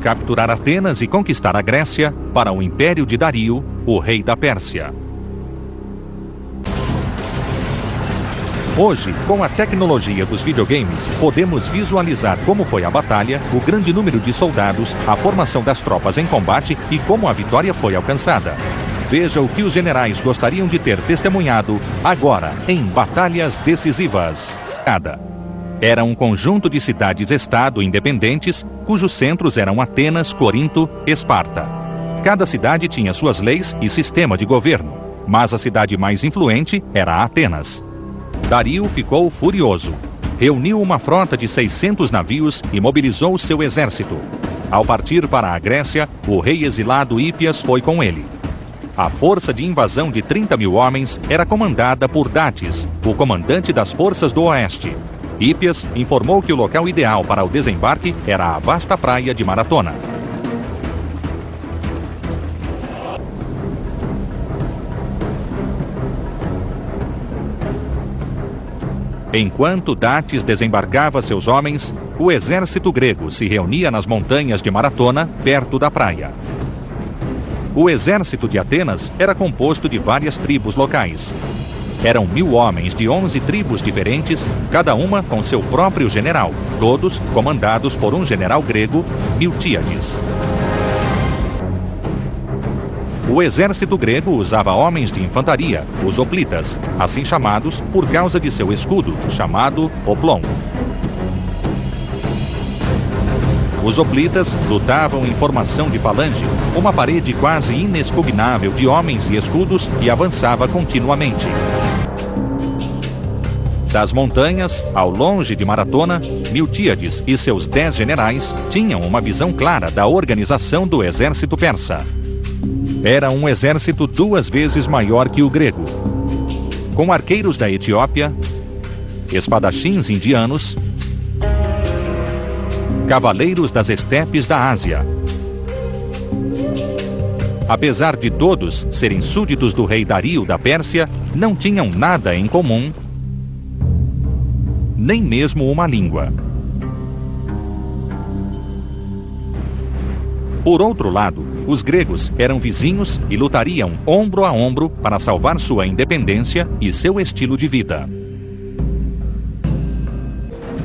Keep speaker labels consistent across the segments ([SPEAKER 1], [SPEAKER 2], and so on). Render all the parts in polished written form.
[SPEAKER 1] capturar Atenas e conquistar a Grécia para o império de Dario, o rei da Pérsia. Hoje, com a tecnologia dos videogames, podemos visualizar como foi a batalha, o grande número de soldados, a formação das tropas em combate e como a vitória foi alcançada. Veja o que os generais gostariam de ter testemunhado agora em Batalhas Decisivas. Era um conjunto de cidades-estado independentes, cujos centros eram Atenas, Corinto, Esparta. Cada cidade tinha suas leis e sistema de governo, mas a cidade mais influente era Atenas. Dario ficou furioso. Reuniu uma frota de 600 navios e mobilizou seu exército. Ao partir para a Grécia, o rei exilado Hípias foi com ele. A força de invasão de 30.000 homens era comandada por Datis, o comandante das forças do oeste. Hípias informou que o local ideal para o desembarque era a vasta praia de Maratona. Enquanto Datis desembarcava seus homens, o exército grego se reunia nas montanhas de Maratona, perto da praia. O exército de Atenas era composto de várias tribos locais. Eram 1.000 homens de 11 tribos diferentes, cada uma com seu próprio general, todos comandados por um general grego, Miltíades. O exército grego usava homens de infantaria, os hoplitas, assim chamados por causa de seu escudo, chamado hoplon. Os hoplitas lutavam em formação de falange, uma parede quase inexpugnável de homens e escudos que avançava continuamente. Das montanhas, ao longe de Maratona, Miltíades e seus 10 generais tinham uma visão clara da organização do exército persa. Era um exército 2 vezes maior que o grego, com arqueiros da Etiópia, espadachins indianos, cavaleiros das estepes da Ásia. Apesar de todos serem súditos do rei Dario da Pérsia, não tinham nada em comum, nem mesmo uma língua. Por outro lado, os gregos eram vizinhos e lutariam ombro a ombro para salvar sua independência e seu estilo de vida.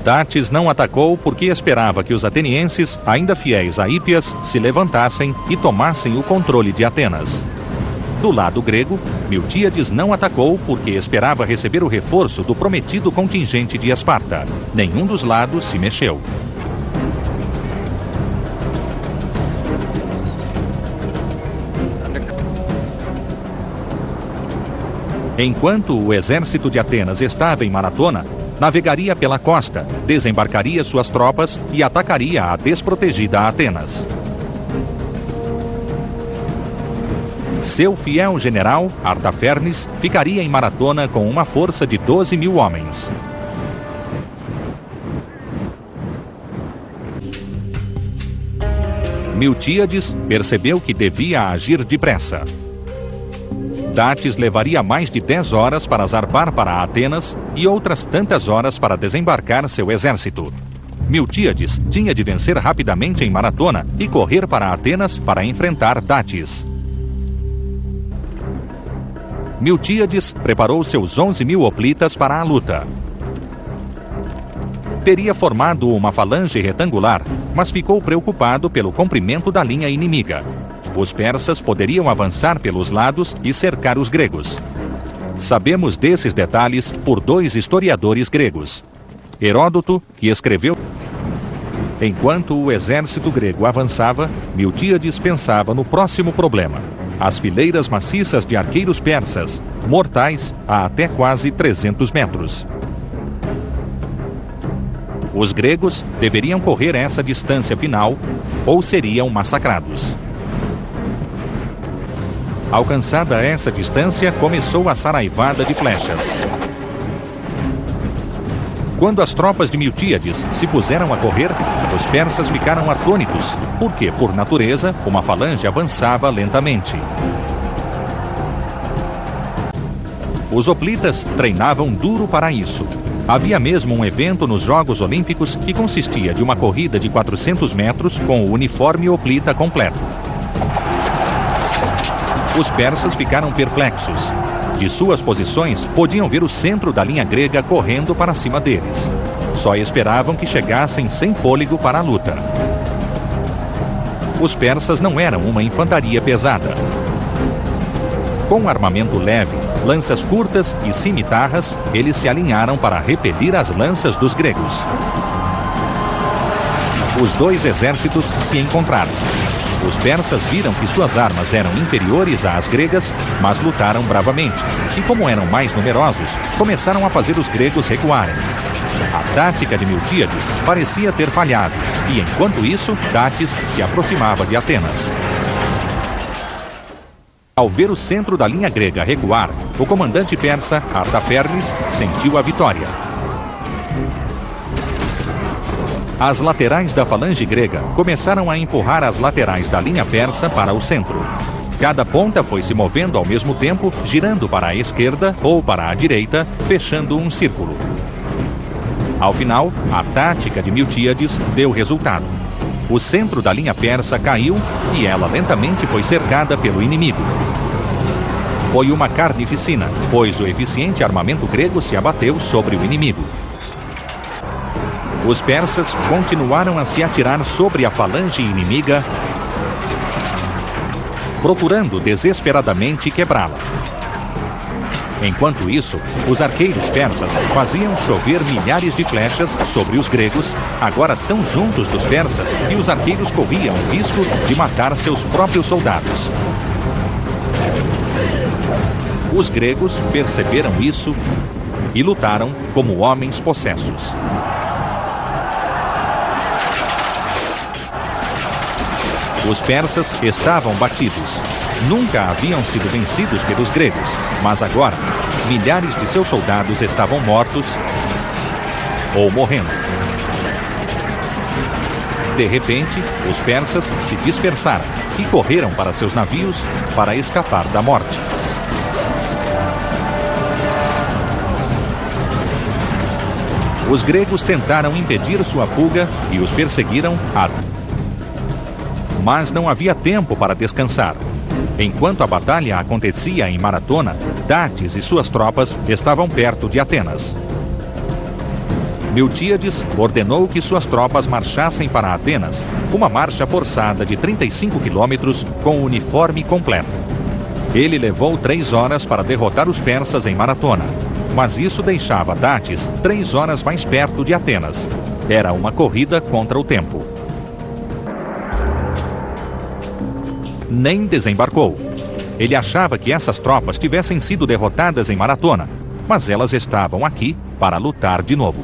[SPEAKER 1] Datis não atacou porque esperava que os atenienses, ainda fiéis a Hípias, se levantassem e tomassem o controle de Atenas. Do lado grego, Miltíades não atacou porque esperava receber o reforço do prometido contingente de Esparta. Nenhum dos lados se mexeu. Enquanto o exército de Atenas estava em Maratona, navegaria pela costa, desembarcaria suas tropas e atacaria a desprotegida Atenas. Seu fiel general, Artafernes, ficaria em Maratona com uma força de 12.000 homens. Miltíades percebeu que devia agir depressa. Datis levaria mais de 10 horas para zarpar para Atenas e outras tantas horas para desembarcar seu exército. Miltíades tinha de vencer rapidamente em Maratona e correr para Atenas para enfrentar Datis. Miltíades preparou seus 11.000 hoplitas para a luta. Teria formado uma falange retangular, mas ficou preocupado pelo comprimento da linha inimiga. Os persas poderiam avançar pelos lados e cercar os gregos. Sabemos desses detalhes por 2 historiadores gregos. Heródoto, que escreveu: enquanto o exército grego avançava, Miltíades pensava no próximo problema: as fileiras maciças de arqueiros persas, mortais a até quase 300 metros. Os gregos deveriam correr essa distância final ou seriam massacrados. Alcançada essa distância, começou a saraivada de flechas. Quando as tropas de Miltíades se puseram a correr, os persas ficaram atônitos, porque, por natureza, uma falange avançava lentamente. Os hoplitas treinavam duro para isso. Havia mesmo um evento nos Jogos Olímpicos que consistia de uma corrida de 400 metros com o uniforme hoplita completo. Os persas ficaram perplexos. De suas posições, podiam ver o centro da linha grega correndo para cima deles. Só esperavam que chegassem sem fôlego para a luta. Os persas não eram uma infantaria pesada. Com armamento leve, lanças curtas e cimitarras, eles se alinharam para repelir as lanças dos gregos. Os dois exércitos se encontraram. Os persas viram que suas armas eram inferiores às gregas, mas lutaram bravamente. E como eram mais numerosos, começaram a fazer os gregos recuarem. A tática de Miltíades parecia ter falhado, e enquanto isso, Datis se aproximava de Atenas. Ao ver o centro da linha grega recuar, o comandante persa, Artafernes, sentiu a vitória. As laterais da falange grega começaram a empurrar as laterais da linha persa para o centro. Cada ponta foi se movendo ao mesmo tempo, girando para a esquerda ou para a direita, fechando um círculo. Ao final, a tática de Miltíades deu resultado. O centro da linha persa caiu e ela lentamente foi cercada pelo inimigo. Foi uma carnificina, pois o eficiente armamento grego se abateu sobre o inimigo. Os persas continuaram a se atirar sobre a falange inimiga, procurando desesperadamente quebrá-la. Enquanto isso, os arqueiros persas faziam chover milhares de flechas sobre os gregos, agora tão juntos dos persas que os arqueiros corriam o risco de matar seus próprios soldados. Os gregos perceberam isso e lutaram como homens possessos. Os persas estavam batidos. Nunca haviam sido vencidos pelos gregos, mas agora, milhares de seus soldados estavam mortos ou morrendo. De repente, os persas se dispersaram e correram para seus navios para escapar da morte. Os gregos tentaram impedir sua fuga e os perseguiram mas não havia tempo para descansar. Enquanto a batalha acontecia em Maratona, Datis e suas tropas estavam perto de Atenas. Miltíades ordenou que suas tropas marchassem para Atenas, uma marcha forçada de 35 quilômetros com o uniforme completo. Ele levou 3 horas para derrotar os persas em Maratona, mas isso deixava Datis 3 horas mais perto de Atenas. Era uma corrida contra o tempo. Nem desembarcou. Ele achava que essas tropas tivessem sido derrotadas em Maratona, mas elas estavam aqui para lutar de novo.